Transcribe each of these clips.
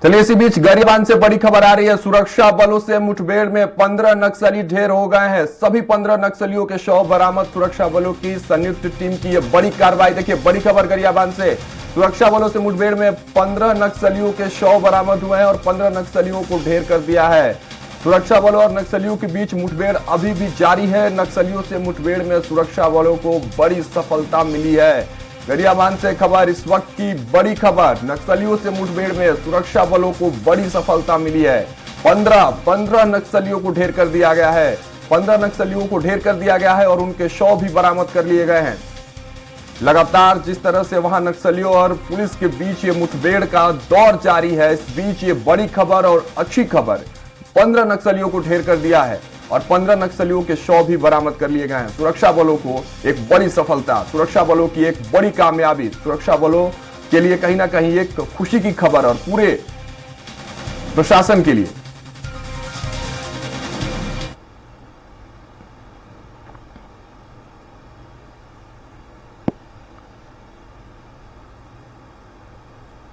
चलिए इसी बीच गरियाबंद से बड़ी खबर आ रही है। सुरक्षा बलों से मुठभेड़ में 15 नक्सली ढेर हो गए हैं। सभी 15 नक्सलियों के शव बरामद। सुरक्षा बलों की संयुक्त टीम की यह बड़ी कार्रवाई। देखिए बड़ी खबर गरियाबंद से। सुरक्षा बलों से मुठभेड़ में 15 नक्सलियों के शव बरामद हुए हैं और 15 नक्सलियों को ढेर कर दिया है। सुरक्षा बलों और नक्सलियों के बीच मुठभेड़ अभी भी जारी है। नक्सलियों से मुठभेड़ में सुरक्षा बलों को बड़ी सफलता मिली है। गरियाबंद से खबर, इस वक्त की बड़ी खबर। नक्सलियों से मुठभेड़ में सुरक्षा बलों को बड़ी सफलता मिली है। 15 नक्सलियों को ढेर कर दिया गया है। 15 नक्सलियों को ढेर कर दिया गया है और उनके शव भी बरामद कर लिए गए हैं। लगातार जिस तरह से वहां नक्सलियों और पुलिस के बीच ये मुठभेड़ का दौर जारी है, इस बीच ये बड़ी खबर और अच्छी खबर। 15 नक्सलियों को ढेर कर दिया है और 15 नक्सलियों के शव भी बरामद कर लिए गए हैं। सुरक्षा बलों को एक बड़ी सफलता, सुरक्षा बलों की एक बड़ी कामयाबी, सुरक्षा बलों के लिए कहीं ना कहीं एक खुशी की खबर और पूरे प्रशासन के लिए।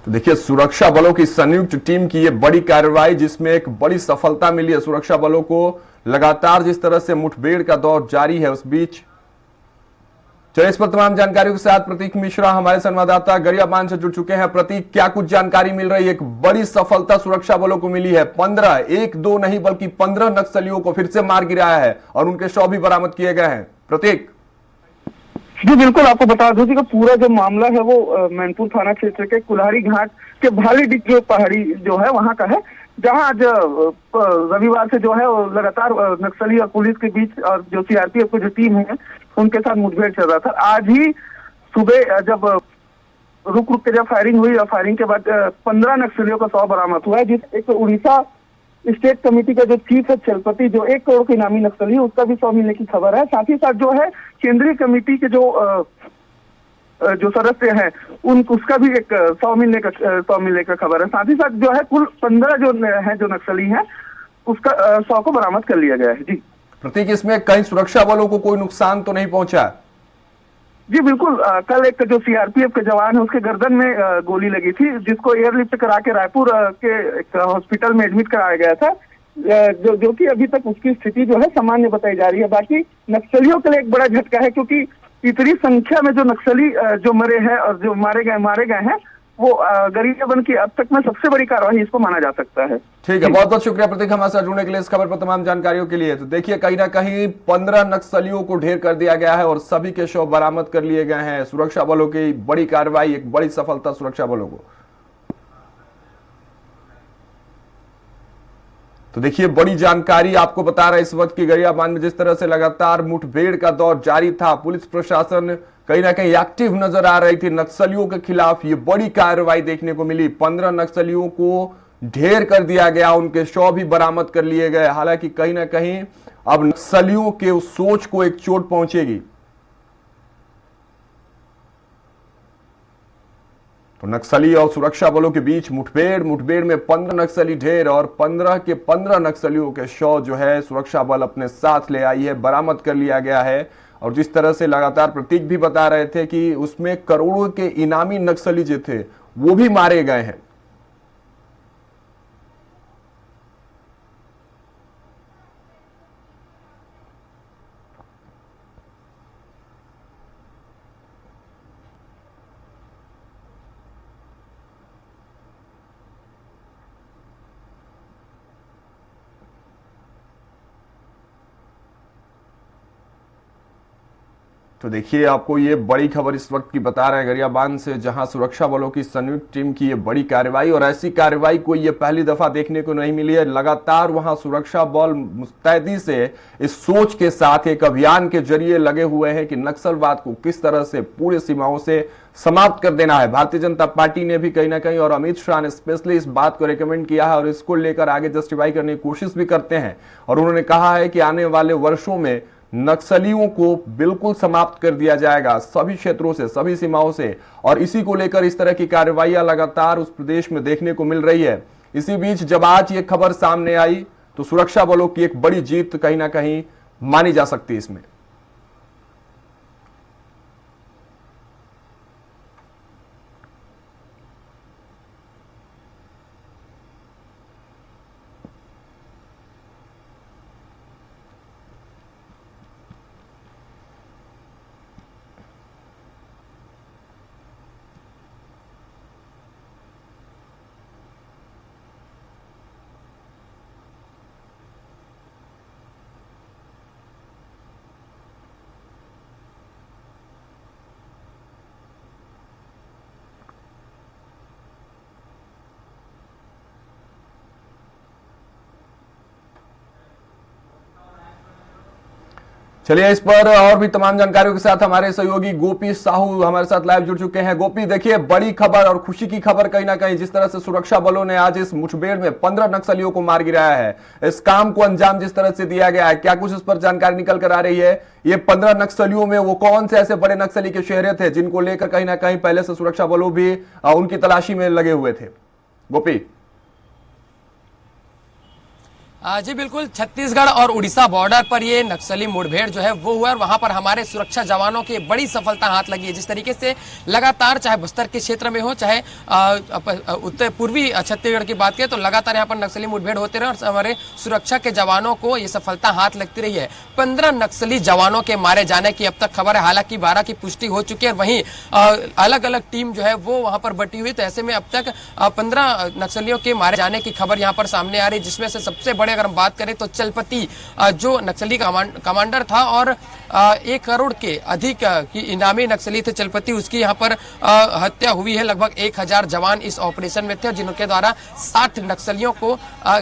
तो देखिए सुरक्षा बलों की संयुक्त टीम की यह बड़ी कार्रवाई, जिसमें एक बड़ी सफलता मिली है सुरक्षा बलों को। लगातार जिस तरह से मुठभेड़ का दौर जारी है, उस बीच चलिए इस पर तमाम जानकारियों के साथ प्रतीक मिश्रा हमारे संवाददाता गरियाबंद से जुड़ चुके हैं। प्रतीक, क्या कुछ जानकारी मिल रही है? एक बड़ी सफलता सुरक्षा बलों को मिली है। 15, एक दो नहीं बल्कि 15 नक्सलियों को फिर से मार गिराया है और उनके शव भी बरामद किए गए हैं। प्रतीक। जी बिल्कुल, आपको बता दूं कि पूरा जो मामला है वो मैनपुर थाना क्षेत्र के कुल्हाड़ी घाट के भाली डिग जो पहाड़ी जो है वहां का है, जहां आज रविवार से जो है लगातार नक्सली और पुलिस के बीच और जो सीआरपीएफ की जो टीम है उनके साथ मुठभेड़ चल रहा था। आज ही सुबह जब रुक रुक के जब फायरिंग हुई और फायरिंग के बाद 15 नक्सलियों का शव बरामद हुआ है। जिस एक उड़ीसा स्टेट कमेटी का जो चीफ है छलपति, जो 1 करोड़ के इनामी नक्सली है, उसका भी शव मिलने की खबर है। साथ ही साथ जो है केंद्रीय कमेटी के जो सदस्य हैं उसका भी एक शव मिलने का खबर है। साथ ही साथ जो है कुल 15 जो नक्सली हैं उसका शव को बरामद कर लिया गया है। जी प्रतीक, इसमें कहीं सुरक्षा बलों को कोई नुकसान तो नहीं पहुंचा? जी बिल्कुल, कल एक जो सीआरपीएफ के जवान है उसके गर्दन में गोली लगी थी, जिसको एयरलिफ्ट करा के रायपुर के एक हॉस्पिटल में एडमिट कराया गया था, जो कि अभी तक उसकी स्थिति जो है सामान्य बताई जा रही है। बाकी नक्सलियों के लिए एक बड़ा झटका है, क्योंकि इतनी संख्या में जो नक्सली जो मरे हैं और जो मारे गए हैं वो गरियाबंद की अब तक में सबसे बड़ी कार्रवाई इसको माना जा सकता है। ठीक है, बहुत बहुत शुक्रिया प्रतीक हमारे साथ जुड़ने के लिए, इस खबर पर तमाम जानकारियों के लिए। तो देखिए कहीं ना कहीं 15 नक्सलियों को ढेर कर दिया गया है और सभी के शव बरामद कर लिए गए हैं। सुरक्षा बलों की बड़ी कार्रवाई, एक बड़ी सफलता सुरक्षा बलों को। तो देखिए बड़ी जानकारी आपको बता रहे इस वक्त की गरियाबंद में जिस तरह से लगातार मुठभेड़ का दौर जारी था, पुलिस प्रशासन कहीं ना कहीं एक्टिव नजर आ रही थी। नक्सलियों के खिलाफ ये बड़ी कार्रवाई देखने को मिली। 15 नक्सलियों को ढेर कर दिया गया, उनके शव भी बरामद कर लिए गए। हालांकि कहीं ना कहीं अब नक्सलियों के उस सोच को एक चोट पहुंचेगी। तो नक्सली और सुरक्षा बलों के बीच मुठभेड़ में 15 नक्सली ढेर और 15 के 15 नक्सलियों के शव जो है सुरक्षा बल अपने साथ ले आई है, बरामद कर लिया गया है। और जिस तरह से लगातार प्रतीक भी बता रहे थे कि उसमें करोड़ों के इनामी नक्सली जो थे वो भी मारे गए हैं। तो देखिए आपको ये बड़ी खबर इस वक्त की बता रहे हैं गरियाबंद से, जहां सुरक्षा बलों की संयुक्त टीम की ये बड़ी कार्रवाई, और ऐसी कार्रवाई कोई ये पहली दफा देखने को नहीं मिली है। लगातार वहां सुरक्षा बल मुस्तैदी से इस सोच के साथ एक अभियान के जरिए लगे हुए हैं कि नक्सलवाद को किस तरह से पूरे सीमाओं से समाप्त कर देना है। भारतीय जनता पार्टी ने भी कहीं ना कहीं और अमित शाह ने स्पेशली इस बात को रिकमेंड किया है और इसको लेकर आगे जस्टिफाई करने की कोशिश भी करते हैं। और उन्होंने कहा है कि आने वाले वर्षों में नक्सलियों को बिल्कुल समाप्त कर दिया जाएगा सभी क्षेत्रों से, सभी सीमाओं से। और इसी को लेकर इस तरह की कार्रवाइयां लगातार उस प्रदेश में देखने को मिल रही है। इसी बीच जब आज ये खबर सामने आई तो सुरक्षा बलों की एक बड़ी जीत कहीं ना कहीं मानी जा सकती है इसमें। चलिए इस पर और भी तमाम जानकारियों के साथ हमारे सहयोगी गोपी साहू हमारे साथ लाइव जुड़ चुके हैं। गोपी, देखिए बड़ी खबर और खुशी की खबर कहीं ना कहीं, जिस तरह से सुरक्षा बलों ने आज इस मुठभेड़ में 15 नक्सलियों को मार गिराया है, इस काम को अंजाम जिस तरह से दिया गया है, क्या कुछ इस पर जानकारी निकल कर आ रही है? ये 15 नक्सलियों में वो कौन से ऐसे बड़े नक्सली के चेहरे थे जिनको लेकर कहीं ना कहीं पहले से सुरक्षा बलों भी उनकी तलाशी में लगे हुए थे? गोपी जी बिल्कुल, छत्तीसगढ़ और उड़ीसा बॉर्डर पर ये नक्सली मुठभेड़ जो है वो हुआ और वहां पर हमारे सुरक्षा जवानों की बड़ी सफलता हाथ लगी है। जिस तरीके से लगातार चाहे बस्तर के क्षेत्र में हो चाहे उत्तर पूर्वी छत्तीसगढ़ की बात करें तो लगातार यहाँ पर नक्सली मुठभेड़ होते रहे और हमारे सुरक्षा के जवानों को ये सफलता हाथ लगती रही है। 15 नक्सली जवानों के मारे जाने की अब तक खबर है, हालांकि 12 की पुष्टि हो चुकी है। वहीं अलग अलग टीम जो है वो वहां पर बटी हुई, तो ऐसे में अब तक 15 नक्सलियों के मारे जाने की खबर यहाँ पर सामने आ रही है, जिसमें से सबसे बड़े अगर हम बात करें तो चलपति जो नक्सली कमांडर था और 1 करोड़ के अधिक की इनामी नक्सली थे चलपति, उसकी यहाँ पर हत्या हुई है। लगभग 1000 जवान इस ऑपरेशन में थे और जिनके द्वारा 60 नक्सलियों को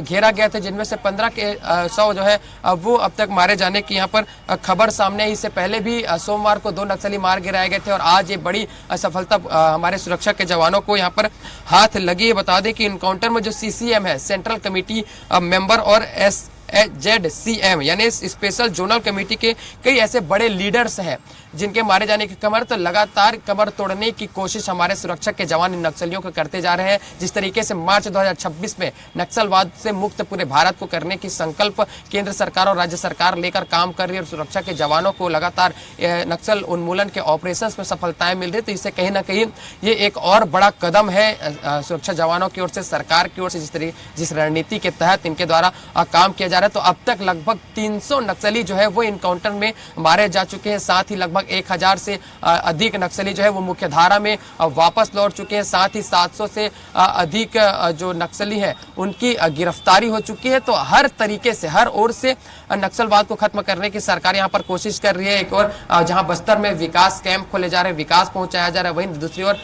घेरा गया था, जिनमें से 15 के 100 जो है वो अब तक मारे जाने की यहाँ पर खबर सामने आई। इससे पहले भी सोमवार को 2 नक्सली मार गिराए गए थे और आज ये बड़ी सफलता हमारे सुरक्षा के जवानों को यहाँ पर हाथ लगी है। बता दें कि इनकाउंटर में जो सीसीएम है, सेंट्रल कमेटी मेंबर और ZCM यानी स्पेशल जोनल कमेटी के कई ऐसे बड़े लीडर्स हैं जिनके मारे जाने की खबर, तो लगातार कमर तोड़ने की कोशिश हमारे सुरक्षा के जवान इन नक्सलियों को करते जा रहे हैं। जिस तरीके से मार्च 2026 में नक्सलवाद से मुक्त पूरे भारत को करने की संकल्प केंद्र सरकार और राज्य सरकार लेकर काम कर रही है और सुरक्षा के जवानों को लगातार नक्सल उन्मूलन के ऑपरेशन में सफलताएं मिल रही है, तो इससे कहीं ना कहीं ये एक और बड़ा कदम है सुरक्षा जवानों की ओर से, सरकार की ओर से, जिस रणनीति के तहत इनके द्वारा काम किया जा रहा है। तो अब तक लगभग 300 नक्सली जो है वो इनकाउंटर में मारे जा चुके हैं, साथ ही लगभग 1000 से अधिक नक्सली जो है वो मुख्य धारा में वापस लौट चुके हैं, साथ ही 700 से अधिक जो नक्सली हैं उनकी गिरफ्तारी हो चुकी है। तो हर तरीके से, हर ओर से नक्सलवाद को खत्म करने की सरकार यहाँ पर कोशिश कर रही है। एक और जहां बस्तर में विकास कैंप खोले जा रहे हैं, विकास पहुंचाया जा रहा है, वहीं दूसरी ओर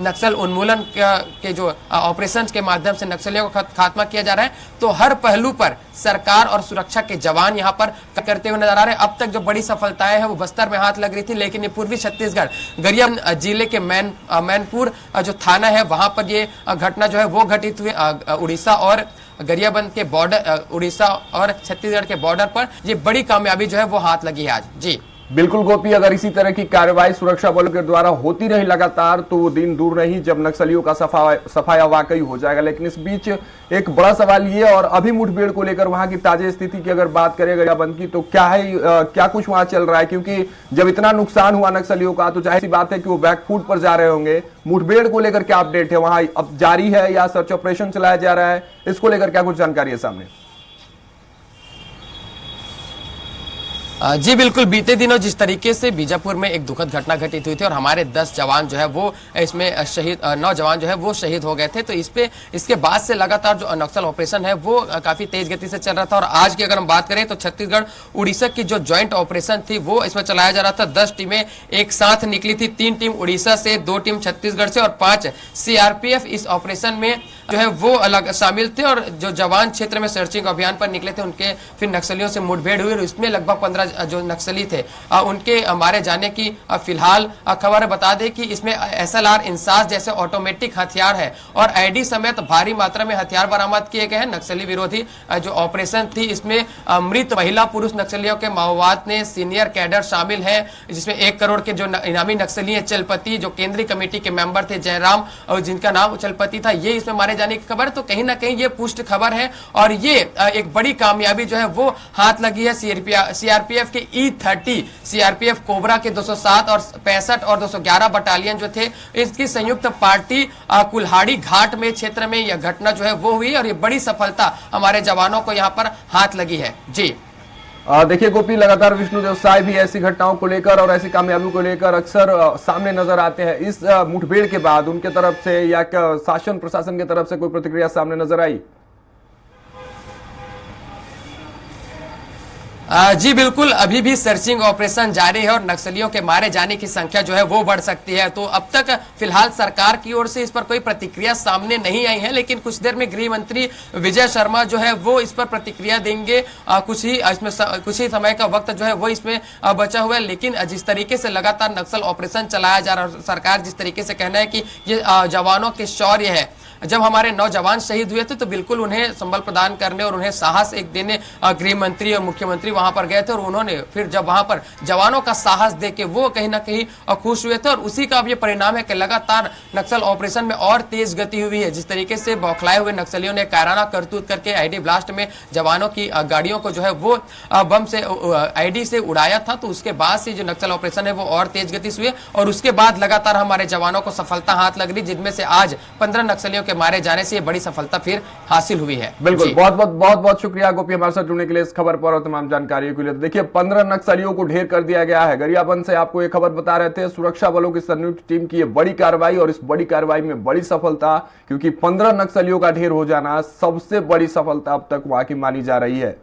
नक्सल उन्मूलन के जो ऑपरेशंस के माध्यम से नक्सलियों को खात्मा किया जा रहा है। तो हर पहलू पर सरकार और सुरक्षा के जवान यहां पर करते हुए नजर आ रहे हैं। अब तक जो बड़ी सफलताएं हैं वो बस्तर में हाथ लग रही थी, लेकिन ये पूर्वी छत्तीसगढ़ गरियाबंद जिले के मैनपुर जो थाना है वहां पर ये घटना जो है वो घटित हुई। उड़ीसा और गरियाबंद के बॉर्डर, उड़ीसा और छत्तीसगढ़ के बॉर्डर पर ये बड़ी कामयाबी जो है वो हाथ लगी है आज। जी बिल्कुल गोपी, अगर इसी तरह की कार्रवाई सुरक्षा बलों के द्वारा होती रही लगातार तो वो दिन दूर नहीं जब नक्सलियों का सफाया वाकई हो जाएगा। लेकिन इस बीच एक बड़ा सवाल ये, और अभी मुठभेड़ को लेकर वहां की ताजा स्थिति की अगर बात करें गरियाबंद की, तो क्या है, क्या कुछ वहां चल रहा है? क्योंकि जब इतना नुकसान हुआ नक्सलियों का तो जाहिर सी बात है कि वो बैकफुट पर जा रहे होंगे। मुठभेड़ को लेकर क्या अपडेट है वहां? अब जारी है या सर्च ऑपरेशन चलाया जा रहा है? इसको लेकर क्या कुछ जानकारी है सामने? जी बिल्कुल, बीते दिनों जिस तरीके से बीजापुर में एक दुखद घटना घटित हुई थी और हमारे 10 जवान जो है वो इसमें शहीद, 9 जवान जो है वो शहीद हो गए थे, तो इसके बाद से लगातार जो नक्सल ऑपरेशन है वो काफी तेज गति से चल रहा था। और आज की अगर हम बात करें तो छत्तीसगढ़ उड़ीसा की जो ज्वाइंट ऑपरेशन थी वो इसमें चलाया जा रहा था। 10 टीमें एक साथ निकली थी, 3 टीम उड़ीसा से, 2 टीम छत्तीसगढ़ से और 5 CRPF इस ऑपरेशन में जो है वो अलग शामिल थे। और जो जवान क्षेत्र में सर्चिंग अभियान पर निकले थे उनके फिर नक्सलियों से मुठभेड़ हुई और इसमें लगभग 15 जो नक्सली थे उनके मारे जाने की फिलहाल खबर बता दें कि इसमें SLR इंसास जैसे ऑटोमेटिक हथियार है और आईडी समेत भारी मात्रा में हथियार बरामद किए गए हैं। नक्सली विरोधी जो ऑपरेशन थी इसमें मृत महिला पुरुष नक्सलियों के माओवाद ने सीनियर कैडर शामिल है, जिसमें 1 करोड़ के जो इनामी नक्सली है चलपति जो केंद्रीय कमेटी के मेंबर थे जयराम और जिनका नाम चलपति था, ये इसमें मारे जाने की खबर। तो कहीं ना कहीं ये पुष्ट खबर है और ये एक बड़ी कामयाबी जो है वो हाथ लगी है CRPF के E30 CRPF कोबरा के 207 और 65 और 211 बटालियन जो थे इसकी संयुक्त पार्टी कुल्हाड़ी घाट में क्षेत्र में यह घटना जो है वो हुई और ये बड़ी सफलता हमारे जवानों को यहाँ पर हाथ लगी है। जी देखिए गोपी, लगातार विष्णुदेव साय भी ऐसी घटनाओं को लेकर और ऐसी कामयाबी को लेकर अक्सर सामने नजर आते हैं। इस मुठभेड़ के बाद उनके तरफ से या शासन प्रशासन की तरफ से कोई प्रतिक्रिया सामने नजर आई? जी बिल्कुल, अभी भी सर्चिंग ऑपरेशन जारी है और नक्सलियों के मारे जाने की संख्या जो है वो बढ़ सकती है। तो अब तक फिलहाल सरकार की ओर से इस पर कोई प्रतिक्रिया सामने नहीं आई है, लेकिन कुछ देर में गृह मंत्री विजय शर्मा जो है वो इस पर प्रतिक्रिया देंगे। कुछ ही समय का वक्त जो है वो इसमें बचा हुआ है। लेकिन जिस तरीके से लगातार नक्सल ऑपरेशन चलाया जा रहा है, सरकार जिस तरीके से कहना है कि ये जवानों के शौर्य है, जब हमारे नौजवान शहीद हुए थे तो बिल्कुल उन्हें संबल प्रदान करने और उन्हें साहस एक देने गृह मंत्री और मुख्यमंत्री वहां पर गए थे, और उन्होंने फिर जब वहां पर जवानों का साहस देके वो कहीं ना कहीं खुश हुए थे। और उसी का अब ये परिणाम है कि लगातार नक्सल ऑपरेशन में और तेज गति हुई है। जिस तरीके से बौखलाए हुए नक्सलियों ने कायराना करतूत करके आईडी ब्लास्ट में जवानों की गाड़ियों को जो है वो बम से आईडी से उड़ाया था, तो उसके बाद से जो नक्सल ऑपरेशन है वो और तेज गति से हुए और उसके बाद लगातार हमारे जवानों को सफलता हाथ लग रही, जिनमें से आज 15 नक्सलियों के मारे जाने से ये बड़ी सफलता फिर हासिल हुई है। बिल्कुल, बहुत बहुत शुक्रिया गोपी हमारे साथ जुड़ने के लिए इस खबर पर और तमाम जानकारियों के लिए। देखिए 15 नक्सलियों को ढेर कर दिया गया है। गरियाबंद से आपको ये खबर बता रहे थे, सुरक्षा बलों की संयुक्त टीम की ये बड़ी कार्रवाई, और इस बड़ी कार्रवाई में बड़ी सफलता, क्योंकि 15 नक्सलियों का ढेर हो जाना सबसे बड़ी सफलता अब तक वहां की मानी जा रही है।